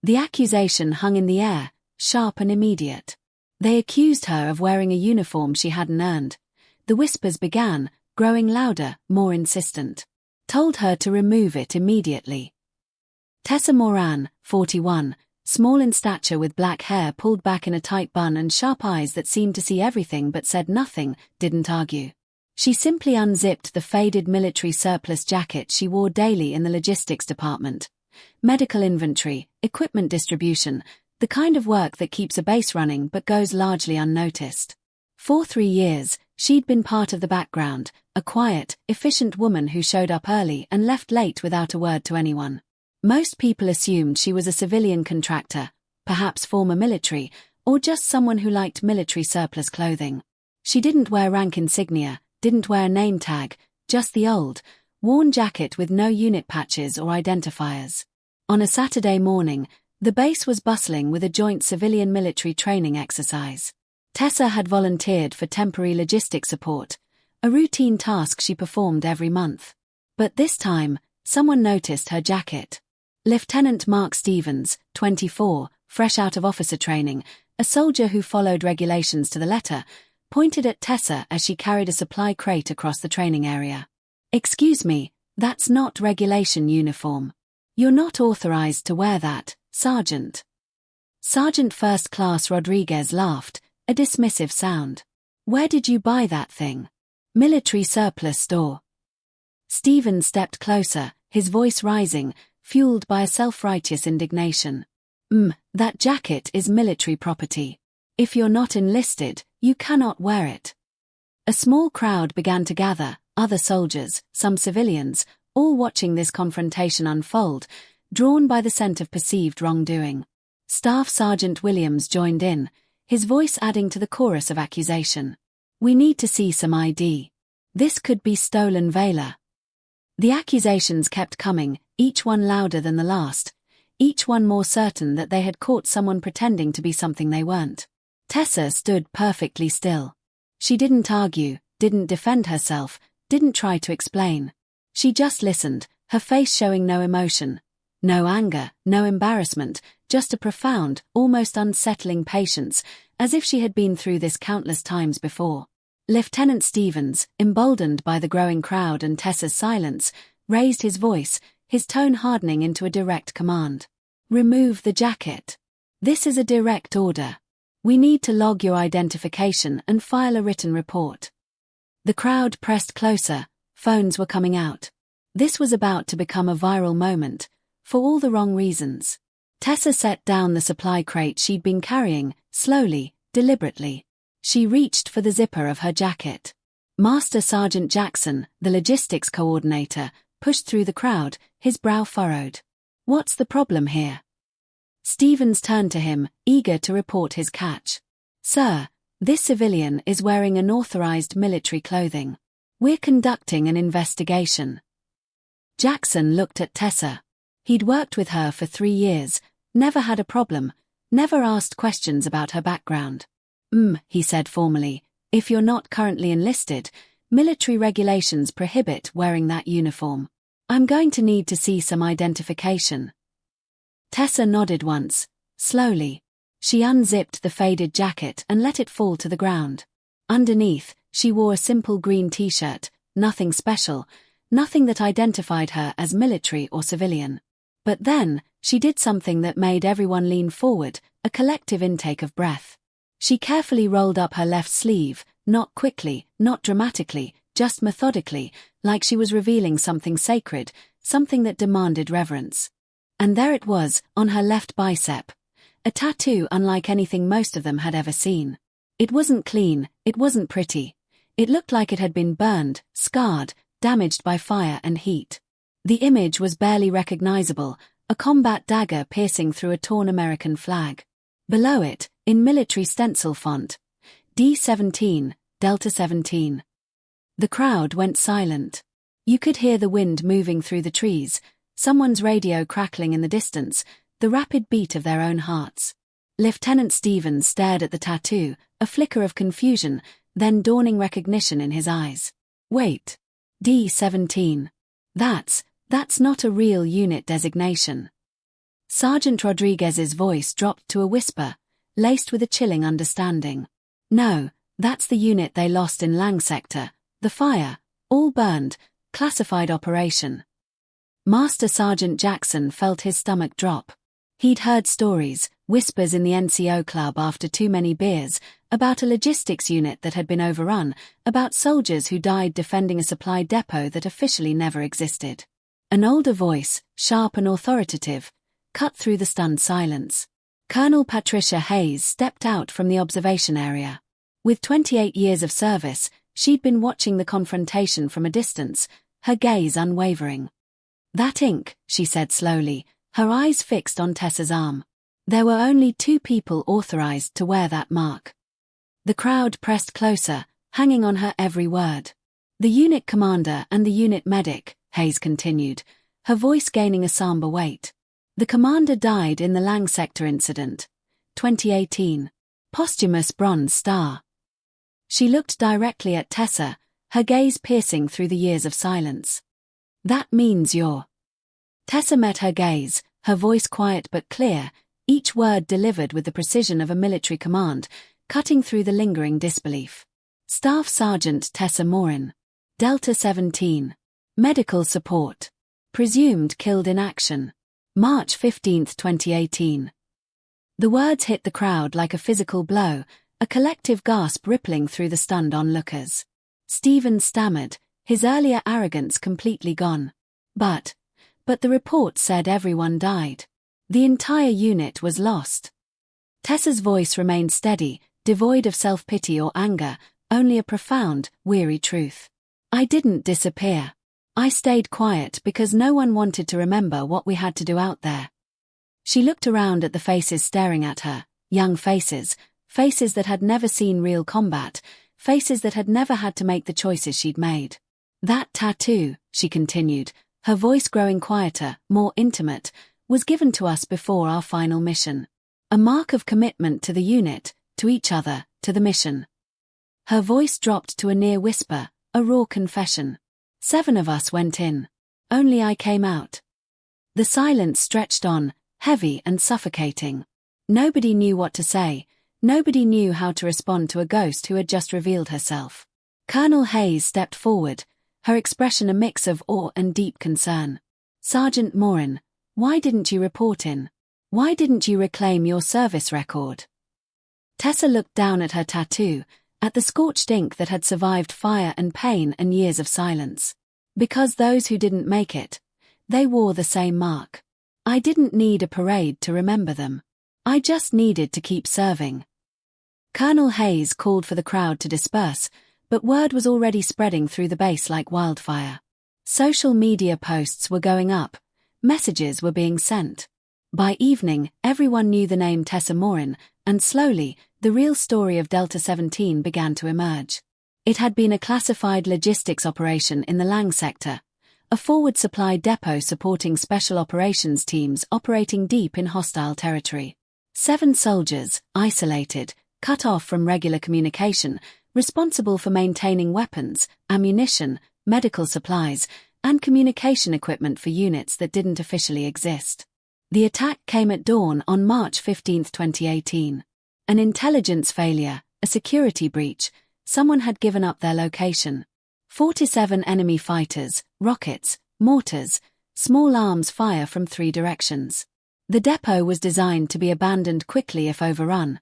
The accusation hung in the air, sharp and immediate. They accused her of wearing a uniform she hadn't earned. The whispers began, growing louder, more insistent. Told her to remove it immediately. Tessa Moran, 41, small in stature with black hair pulled back in a tight bun and sharp eyes that seemed to see everything but said nothing, didn't argue. She simply unzipped the faded military surplus jacket she wore daily in the logistics department. Medical inventory, equipment distribution, the kind of work that keeps a base running but goes largely unnoticed. For 3 years, she'd been part of the background, a quiet, efficient woman who showed up early and left late without a word to anyone. Most people assumed she was a civilian contractor, perhaps former military, or just someone who liked military surplus clothing. She didn't wear rank insignia, didn't wear a name tag, just the old, worn jacket with no unit patches or identifiers. On a Saturday morning, the base was bustling with a joint civilian-military training exercise. Tessa had volunteered for temporary logistic support, a routine task she performed every month. But this time, someone noticed her jacket. Lieutenant Mark Stevens, 24, fresh out of officer training, a soldier who followed regulations to the letter, pointed at Tessa as she carried a supply crate across the training area. "Excuse me, that's not regulation uniform. You're not authorized to wear that, Sergeant." Sergeant First Class Rodriguez laughed, a dismissive sound. "Where did you buy that thing?" "Military surplus store." Stevens stepped closer, his voice rising, fueled by a self-righteous indignation. That jacket is military property. If you're not enlisted, you cannot wear it." A small crowd began to gather, other soldiers, some civilians, all watching this confrontation unfold, drawn by the scent of perceived wrongdoing. Staff Sergeant Williams joined in, his voice adding to the chorus of accusation. "We need to see some ID. This could be stolen valor." The accusations kept coming, each one louder than the last, each one more certain that they had caught someone pretending to be something they weren't. Tessa stood perfectly still. She didn't argue, didn't defend herself, didn't try to explain. She just listened, her face showing no emotion. No anger, no embarrassment, just a profound, almost unsettling patience, as if she had been through this countless times before. Lieutenant Stevens, emboldened by the growing crowd and Tessa's silence, raised his voice, his tone hardening into a direct command. "Remove the jacket. This is a direct order. We need to log your identification and file a written report." The crowd pressed closer, phones were coming out. This was about to become a viral moment, for all the wrong reasons. Tessa set down the supply crate she'd been carrying, slowly, deliberately. She reached for the zipper of her jacket. Master Sergeant Jackson, the logistics coordinator, pushed through the crowd, his brow furrowed. "What's the problem here?" Stevens turned to him, eager to report his catch. "Sir, this civilian is wearing unauthorized military clothing. We're conducting an investigation." Jackson looked at Tessa. He'd worked with her for 3 years, never had a problem, never asked questions about her background. He said formally, "If you're not currently enlisted, military regulations prohibit wearing that uniform. I'm going to need to see some identification." Tessa nodded once, slowly. She unzipped the faded jacket and let it fall to the ground. Underneath, she wore a simple green t-shirt, nothing special, nothing that identified her as military or civilian. But then, she did something that made everyone lean forward, a collective intake of breath. She carefully rolled up her left sleeve, not quickly, not dramatically, just methodically, like she was revealing something sacred, something that demanded reverence. And there it was, on her left bicep. A tattoo unlike anything most of them had ever seen. It wasn't clean, it wasn't pretty. It looked like it had been burned, scarred, damaged by fire and heat. The image was barely recognizable, a combat dagger piercing through a torn American flag. Below it, in military stencil font, D-17, Delta 17. The crowd went silent. You could hear the wind moving through the trees, someone's radio crackling in the distance, the rapid beat of their own hearts. Lieutenant Stevens stared at the tattoo, a flicker of confusion, then dawning recognition in his eyes. "Wait. D-17. That's not a real unit designation." Sergeant Rodriguez's voice dropped to a whisper, laced with a chilling understanding. No, that's the unit they lost in Lang Sector. The fire, all burned, classified operation. Master Sergeant Jackson felt his stomach drop. He'd heard stories, whispers in the NCO club after too many beers, about a logistics unit that had been overrun, about soldiers who died defending a supply depot that officially never existed. An older voice, sharp and authoritative, cut through the stunned silence. Colonel Patricia Hayes stepped out from the observation area. With 28 years of service, she'd been watching the confrontation from a distance, her gaze unwavering. "That ink," she said slowly, her eyes fixed on Tessa's arm. There were only 2 people authorized to wear that mark. The crowd pressed closer, hanging on her every word. "The unit commander and the unit medic," Hayes continued, her voice gaining a somber weight. "The commander died in the Lang Sector incident. 2018. Posthumous Bronze Star." She looked directly at Tessa, her gaze piercing through the years of silence. "That means you're..." Tessa met her gaze, her voice quiet but clear, each word delivered with the precision of a military command, cutting through the lingering disbelief. "Staff Sergeant Tessa Morin. Delta 17. Medical support. Presumed killed in action. March 15, 2018. The words hit the crowd like a physical blow, a collective gasp rippling through the stunned onlookers. Stephen stammered, his earlier arrogance completely gone. But the report said everyone died. The entire unit was lost." Tessa's voice remained steady, devoid of self-pity or anger, only a profound, weary truth. "I didn't disappear. I stayed quiet because no one wanted to remember what we had to do out there." She looked around at the faces staring at her, young faces, faces that had never seen real combat, faces that had never had to make the choices she'd made. "That tattoo," she continued, her voice growing quieter, more intimate, "was given to us before our final mission. A mark of commitment to the unit, to each other, to the mission." Her voice dropped to a near whisper, a raw confession. 7 of us went in. Only I came out." The silence stretched on, heavy and suffocating. Nobody knew what to say, nobody knew how to respond to a ghost who had just revealed herself. Colonel Hayes stepped forward, her expression a mix of awe and deep concern. "Sergeant Morin, why didn't you report in? Why didn't you reclaim your service record?" Tessa looked down at her tattoo, at the scorched ink that had survived fire and pain and years of silence. "Because those who didn't make it, they wore the same mark. I didn't need a parade to remember them. I just needed to keep serving." Colonel Hayes called for the crowd to disperse, but word was already spreading through the base like wildfire. Social media posts were going up, messages were being sent. By evening, everyone knew the name Tessa Morin, and slowly, the real story of Delta 17 began to emerge. It had been a classified logistics operation in the Lang Sector, a forward supply depot supporting special operations teams operating deep in hostile territory. 7 soldiers, isolated, cut off from regular communication, responsible for maintaining weapons, ammunition, medical supplies, and communication equipment for units that didn't officially exist. The attack came at dawn on March 15, 2018. An intelligence failure, a security breach, someone had given up their location. 47 enemy fighters, rockets, mortars, small arms fire from 3 directions. The depot was designed to be abandoned quickly if overrun.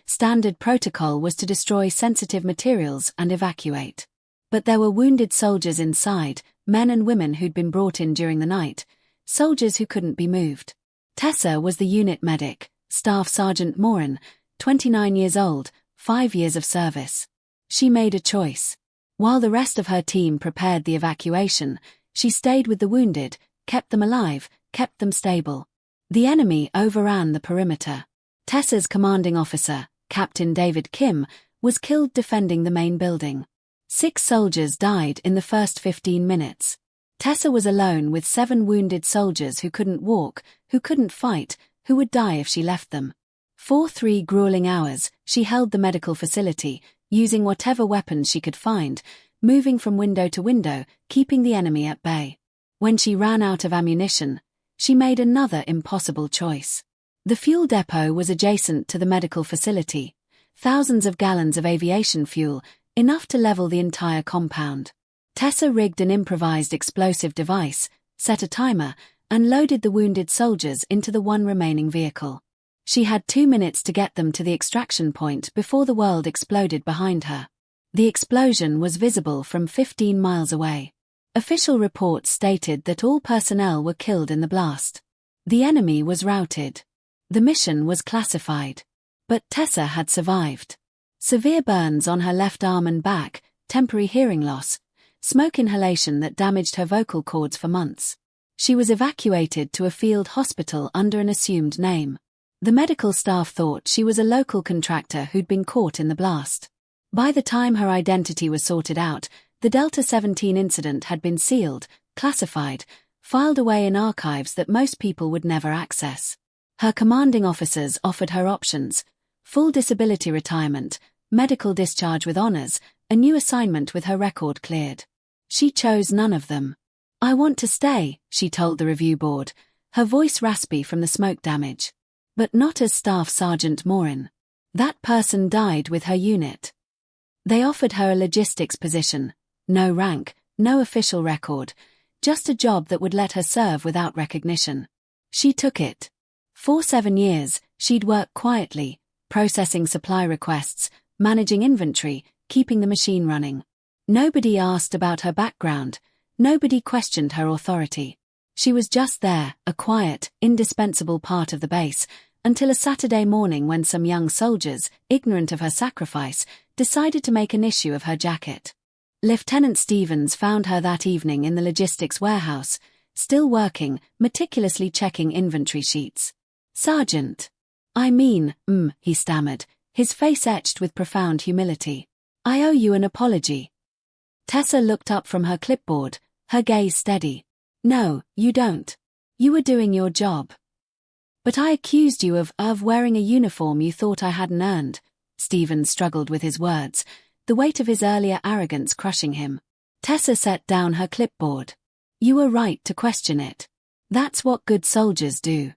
Standard protocol was to destroy sensitive materials and evacuate. But there were wounded soldiers inside, men and women who'd been brought in during the night, soldiers who couldn't be moved. Tessa was the unit medic, Staff Sergeant Morin, 29 years old, 5 years of service. She made a choice. While the rest of her team prepared the evacuation, she stayed with the wounded, kept them alive, kept them stable. The enemy overran the perimeter. Tessa's commanding officer, Captain David Kim, was killed defending the main building. 6 soldiers died in the first 15 minutes. Tessa was alone with 7 wounded soldiers who couldn't walk, who couldn't fight, who would die if she left them. For 3 grueling hours, she held the medical facility, using whatever weapons she could find, moving from window to window, keeping the enemy at bay. When she ran out of ammunition, She made another impossible choice. The fuel depot was adjacent to the medical facility. Thousands of gallons of aviation fuel, enough to level the entire compound. Tessa rigged an improvised explosive device, set a timer, and loaded the wounded soldiers into the one remaining vehicle. She had 2 minutes to get them to the extraction point before the world exploded behind her. The explosion was visible from 15 miles away. Official reports stated that all personnel were killed in the blast. The enemy was routed. The mission was classified. But Tessa had survived. Severe burns on her left arm and back, temporary hearing loss, smoke inhalation that damaged her vocal cords for months. She was evacuated to a field hospital under an assumed name. The medical staff thought she was a local contractor who'd been caught in the blast. By the time her identity was sorted out, the Delta 17 incident had been sealed, classified, filed away in archives that most people would never access. Her commanding officers offered her options: full disability retirement, medical discharge with honors, a new assignment with her record cleared. She chose none of them. "I want to stay," she told the review board, her voice raspy from the smoke damage. But not as Staff Sergeant Morin. That person died with her unit. They offered her a logistics position. No rank, no official record, just a job that would let her serve without recognition. She took it. For 7 years, she'd worked quietly, processing supply requests, managing inventory, keeping the machine running. Nobody asked about her background, nobody questioned her authority. She was just there, a quiet, indispensable part of the base, until a Saturday morning when some young soldiers, ignorant of her sacrifice, decided to make an issue of her jacket. Lieutenant Stevens found her that evening in the logistics warehouse, still working, meticulously checking inventory sheets. "Sergeant. He stammered, his face etched with profound humility. "I owe you an apology." Tessa looked up from her clipboard, her gaze steady. "No, you don't. You were doing your job." "But I accused you of wearing a uniform you thought I hadn't earned." Stevens struggled with his words, the weight of his earlier arrogance crushing him. Tessa set down her clipboard. "You were right to question it. That's what good soldiers do."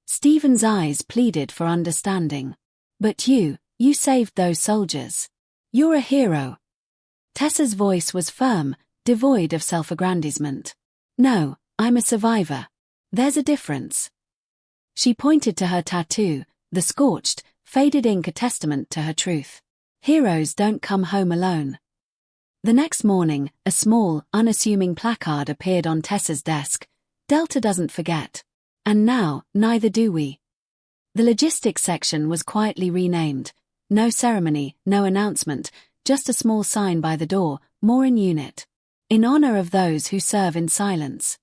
Stevens' eyes pleaded for understanding. "But you saved those soldiers. You're a hero." Tessa's voice was firm, devoid of self-aggrandizement. "No, I'm a survivor. There's a difference." She pointed to her tattoo, the scorched, faded ink a testament to her truth. Heroes don't come home alone. The next morning, a small, unassuming placard appeared on Tessa's desk. "Delta doesn't forget. And now, neither do we." The logistics section was quietly renamed. No ceremony, no announcement, just a small sign by the door, "Morin Unit." In honor of those who serve in silence.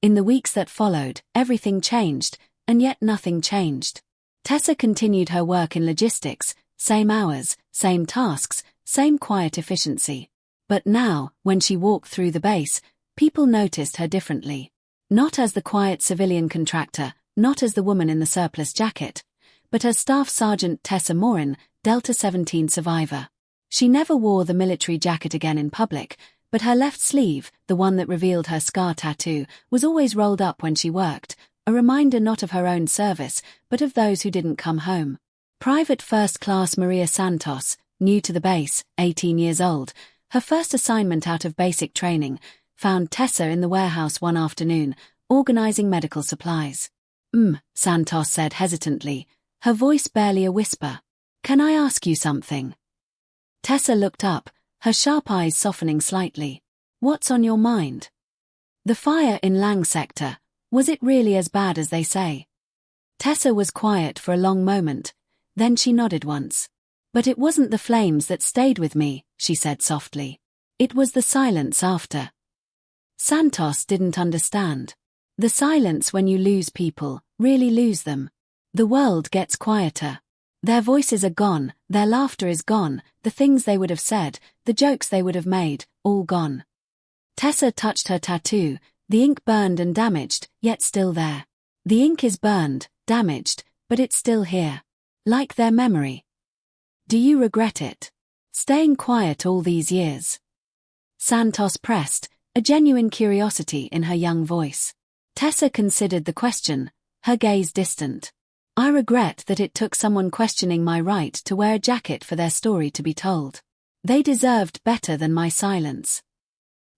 In the weeks that followed, everything changed, and yet nothing changed. Tessa continued her work in logistics, same hours, same tasks, same quiet efficiency. But now, when she walked through the base, people noticed her differently. Not as the quiet civilian contractor, not as the woman in the surplus jacket, but as Staff Sergeant Tessa Morin, Delta 17 survivor. She never wore the military jacket again in public, but her left sleeve, the one that revealed her scar tattoo, was always rolled up when she worked, a reminder not of her own service, but of those who didn't come home. Private First Class Maria Santos, new to the base, 18 years old, her first assignment out of basic training, found Tessa in the warehouse one afternoon, organizing medical supplies. Santos said hesitantly, her voice barely a whisper. "Can I ask you something?" Tessa looked up, her sharp eyes softening slightly. "What's on your mind?" "The fire in Lang sector. Was it really as bad as they say?" Tessa was quiet for a long moment, then she nodded once. "But it wasn't the flames that stayed with me," she said softly. "It was the silence after." Santos didn't understand. The silence when you lose people, really lose them. The world gets quieter. Their voices are gone, their laughter is gone, the things they would have said, the jokes they would have made, all gone. Tessa touched her tattoo, the ink burned and damaged, yet still there. The ink is burned, damaged, but it's still here. Like their memory. "Do you regret it? Staying quiet all these years?" Santos pressed, a genuine curiosity in her young voice. Tessa considered the question, her gaze distant. I regret that it took someone questioning my right to wear a jacket for their story to be told. They deserved better than my silence.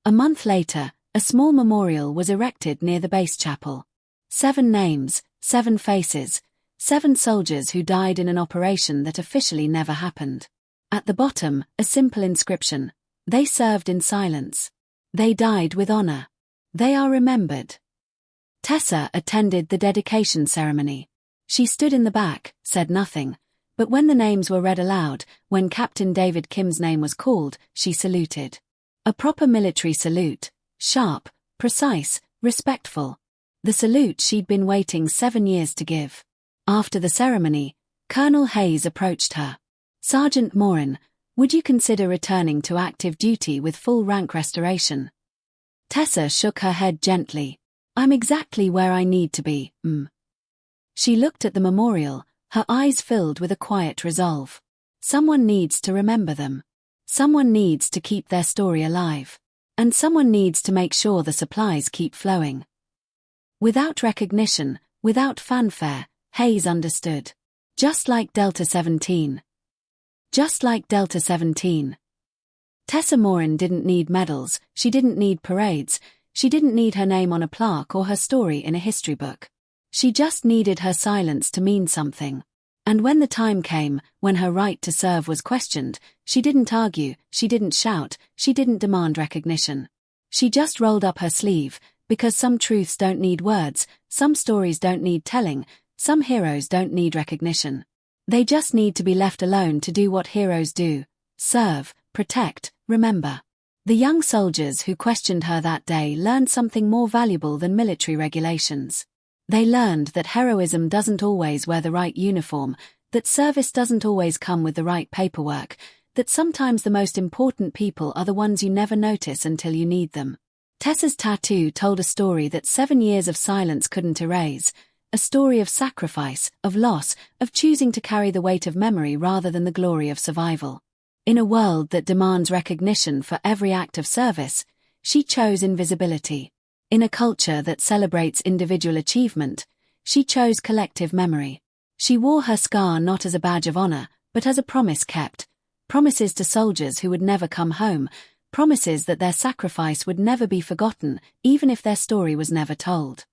A month later, a small memorial was erected near the base chapel. 7 names, 7 faces, 7 soldiers who died in an operation that officially never happened. At the bottom, a simple inscription: they served in silence. They died with honor. They are remembered. Tessa attended the dedication ceremony. She stood in the back, said nothing, but when the names were read aloud, when Captain David Kim's name was called, she saluted. A proper military salute, sharp, precise, respectful. The salute she'd been waiting 7 years to give. After the ceremony, Colonel Hayes approached her. Sergeant Morin, would you consider returning to active duty with full rank restoration? Tessa shook her head gently. I'm exactly where I need to be, She looked at the memorial, her eyes filled with a quiet resolve. Someone needs to remember them. Someone needs to keep their story alive. And someone needs to make sure the supplies keep flowing. Without recognition, without fanfare, Hayes understood. Just like Delta 17. Just like Delta 17. Tessa Morin didn't need medals, she didn't need parades, she didn't need her name on a plaque or her story in a history book. She just needed her silence to mean something. And when the time came, when her right to serve was questioned, she didn't argue, she didn't shout, she didn't demand recognition. She just rolled up her sleeve, because some truths don't need words, some stories don't need telling, some heroes don't need recognition. They just need to be left alone to do what heroes do: serve, protect, remember. The young soldiers who questioned her that day learned something more valuable than military regulations. They learned that heroism doesn't always wear the right uniform, that service doesn't always come with the right paperwork, that sometimes the most important people are the ones you never notice until you need them. Tessa's tattoo told a story that 7 years of silence couldn't erase, a story of sacrifice, of loss, of choosing to carry the weight of memory rather than the glory of survival. In a world that demands recognition for every act of service, she chose invisibility. In a culture that celebrates individual achievement, she chose collective memory. She wore her scar not as a badge of honor, but as a promise kept. Promises to soldiers who would never come home, promises that their sacrifice would never be forgotten, even if their story was never told.